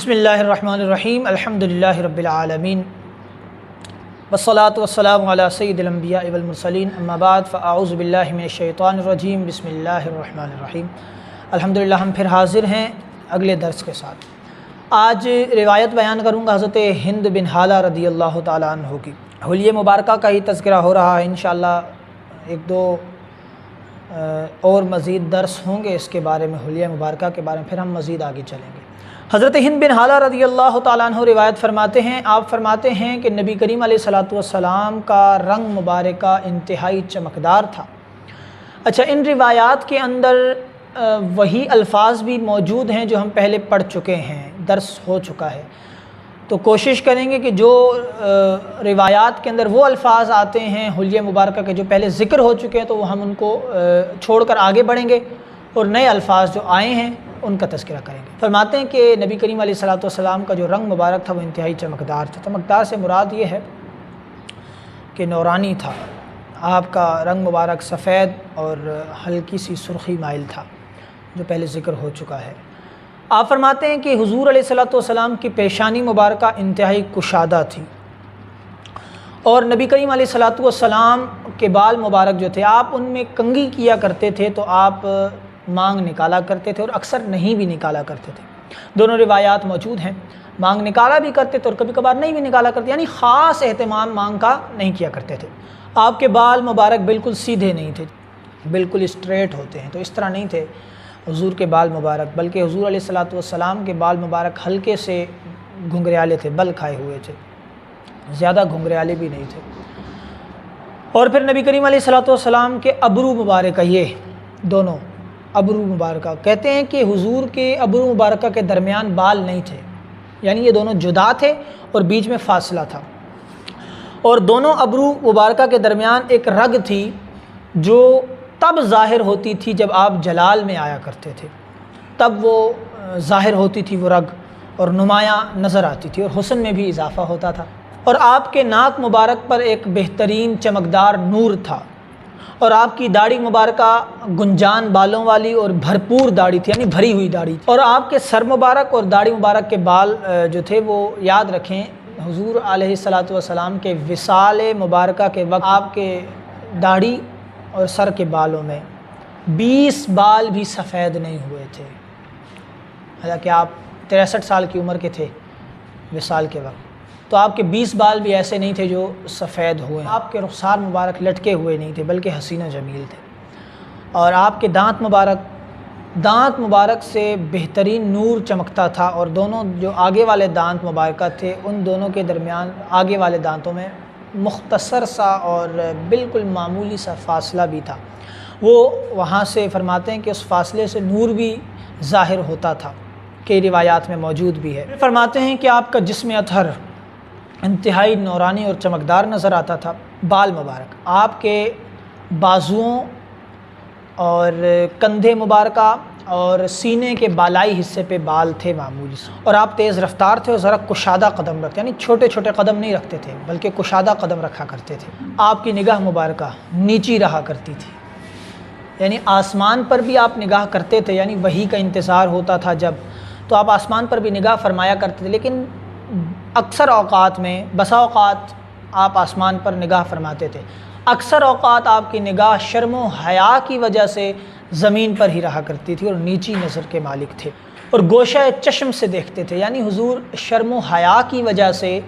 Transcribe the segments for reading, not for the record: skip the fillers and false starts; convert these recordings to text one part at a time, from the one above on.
بسم اللہ الرحمن الرحیم الحمدللہ رب العالمین والصلاة والسلام علی سید الانبیاء والمرسلین اما بعد فاعوذ باللہ من الشیطان الرجیم بسم اللہ الرحمن الرحیم الحمدللہ ہم پھر حاضر ہیں اگلے درس کے ساتھ۔ آج روایت بیان کروں گا حضرت ہند بن حالہ رضی اللہ تعالیٰ عنہ کی۔ حلیہ مبارکہ کا ہی تذکرہ ہو رہا ہے، انشاءاللہ ایک دو اور مزید درس ہوں گے اس کے بارے میں، حلیہ مبارکہ کے بارے میں، پھر ہم مزید آگے چلیں گے۔ حضرت ہند بن حالہ رضی اللہ تعالیٰ عنہ روایت فرماتے ہیں، آپ فرماتے ہیں کہ نبی کریم علیہ الصلوۃ والسلام کا رنگ مبارکہ انتہائی چمکدار تھا۔ اچھا، ان روایات کے اندر وہی الفاظ بھی موجود ہیں جو ہم پہلے پڑھ چکے ہیں، درس ہو چکا ہے، تو کوشش کریں گے کہ جو روایات کے اندر وہ الفاظ آتے ہیں حلیہ مبارکہ کے جو پہلے ذکر ہو چکے ہیں تو وہ ہم ان کو چھوڑ کر آگے بڑھیں گے اور نئے الفاظ جو آئے ہیں ان کا تذکرہ کریں گے۔ فرماتے ہیں کہ نبی کریم علیہ الصلوۃ والسلام کا جو رنگ مبارک تھا وہ انتہائی چمکدار تھا۔ چمکدار سے مراد یہ ہے کہ نورانی تھا، آپ کا رنگ مبارک سفید اور ہلکی سی سرخی مائل تھا جو پہلے ذکر ہو چکا ہے۔ آپ فرماتے ہیں کہ حضور علیہ الصلوۃ والسلام کی پیشانی مبارکہ انتہائی کشادہ تھی، اور نبی کریم علیہ الصلوۃ والسلام کے بال مبارک جو تھے آپ ان میں کنگھی کیا کرتے تھے تو آپ مانگ نکالا کرتے تھے اور اکثر نہیں بھی نکالا کرتے تھے۔ دونوں روایات موجود ہیں، مانگ نکالا بھی کرتے تھے اور کبھی کبھار نہیں بھی نکالا کرتے، یعنی خاص اہتمام مانگ کا نہیں کیا کرتے تھے۔ آپ کے بال مبارک بالکل سیدھے نہیں تھے، بالکل اسٹریٹ ہوتے ہیں، تو اس طرح نہیں تھے حضور کے بال مبارک، بلکہ حضور علیہ الصلوۃ والسلام کے بال مبارک ہلکے سے گھنگریالے تھے، بل کھائے ہوئے تھے، زیادہ گھنگریالے بھی نہیں تھے۔ اور پھر نبی کریم علیہ الصلوۃ والسلام کے ابرو مبارکہ، یہ دونوں ابرو مبارکہ، کہتے ہیں کہ حضور کے ابرو مبارکہ کے درمیان بال نہیں تھے، یعنی یہ دونوں جدا تھے اور بیچ میں فاصلہ تھا، اور دونوں ابرو مبارکہ کے درمیان ایک رگ تھی جو تب ظاہر ہوتی تھی جب آپ جلال میں آیا کرتے تھے، تب وہ ظاہر ہوتی تھی وہ رگ اور نمایاں نظر آتی تھی، اور حسن میں بھی اضافہ ہوتا تھا۔ اور آپ کے ناک مبارک پر ایک بہترین چمکدار نور تھا، اور آپ کی داڑھی مبارکہ گنجان بالوں والی اور بھرپور داڑھی تھی، یعنی بھری ہوئی داڑھی تھی۔ اور آپ کے سر مبارک اور داڑھی مبارک کے بال جو تھے وہ یاد رکھیں، حضور علیہ الصلوۃ والسلام کے وصال مبارکہ کے وقت آپ کے داڑھی اور سر کے بالوں میں 20 بال بھی سفید نہیں ہوئے تھے، حالانکہ آپ 63 سال کی عمر کے تھے وصال کے وقت، تو آپ کے 20 بال بھی ایسے نہیں تھے جو سفید ہوئے ہیں۔ آپ کے رخسار مبارک لٹکے ہوئے نہیں تھے بلکہ حسین و جمیل تھے، اور آپ کے دانت مبارک سے بہترین نور چمکتا تھا، اور دونوں جو آگے والے دانت مبارکہ تھے ان دونوں کے درمیان آگے والے دانتوں میں مختصر سا اور بالکل معمولی سا فاصلہ بھی تھا، وہ وہاں سے فرماتے ہیں کہ اس فاصلے سے نور بھی ظاہر ہوتا تھا، کئی روایات میں موجود بھی ہے۔ فرماتے ہیں کہ آپ کا جسم اطہر انتہائی نورانی اور چمکدار نظر آتا تھا۔ بال مبارک، آپ کے بازوؤں اور کندھے مبارکہ اور سینے کے بالائی حصے پہ بال تھے معمولی سے، اور آپ تیز رفتار تھے اور ذرا کشادہ قدم رکھتے، یعنی چھوٹے چھوٹے قدم نہیں رکھتے تھے بلکہ کشادہ قدم رکھا کرتے تھے۔ آپ کی نگاہ مبارکہ نیچی رہا کرتی تھی، یعنی آسمان پر بھی آپ نگاہ کرتے تھے، یعنی وحی کا انتظار ہوتا تھا جب، تو آپ آسمان پر بھی نگاہ فرمایا کرتے تھے، لیکن اکثر اوقات میں بسا اوقات آپ آسمان پر نگاہ فرماتے تھے، اکثر اوقات آپ کی نگاہ شرم و حیا کی وجہ سے زمین پر ہی رہا کرتی تھی اور نیچی نظر کے مالک تھے، اور گوشہ چشم سے دیکھتے تھے، یعنی حضور شرم و حیا کی وجہ سے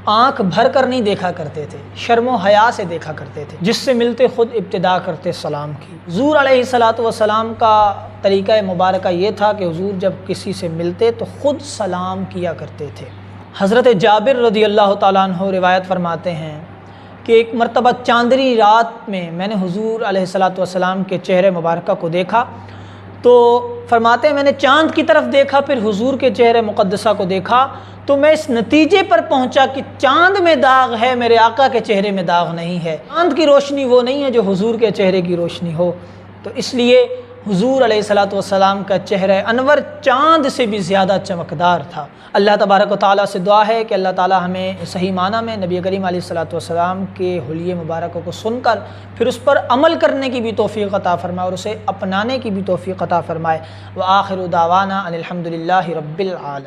آنکھ بھر کر نہیں دیکھا کرتے تھے، شرم و حیا سے دیکھا کرتے تھے، جس سے ملتے خود ابتدا کرتے سلام کی۔ حضور علیہ الصلوۃ والسلام کا طریقہ مبارکہ یہ تھا کہ حضور جب کسی سے ملتے تو خود سلام کیا کرتے تھے۔ حضرت جابر رضی اللہ تعالیٰ عنہ روایت فرماتے ہیں کہ ایک مرتبہ چاندنی رات میں نے حضور علیہ الصلوۃ والسلام کے چہرے مبارکہ کو دیکھا، تو فرماتے ہیں میں نے چاند کی طرف دیکھا، پھر حضور کے چہرے مقدسہ کو دیکھا، تو میں اس نتیجے پر پہنچا کہ چاند میں داغ ہے، میرے آقا کے چہرے میں داغ نہیں ہے۔ چاند کی روشنی وہ نہیں ہے جو حضور کے چہرے کی روشنی ہو، تو اس لیے حضور علیہ الصلوۃ والسلام کا چہرہ انور چاند سے بھی زیادہ چمکدار تھا۔ اللہ تبارک و تعالیٰ سے دعا ہے کہ اللہ تعالیٰ ہمیں صحیح معنی میں نبی کریم علیہ الصلوۃ والسلام کے حلیہ مبارکہ کو سن کر پھر اس پر عمل کرنے کی بھی توفیق عطا فرمائے اور اسے اپنانے کی بھی توفیق عطا فرمائے۔ وآخر دعوانا ان الحمد للہ رب العالمین۔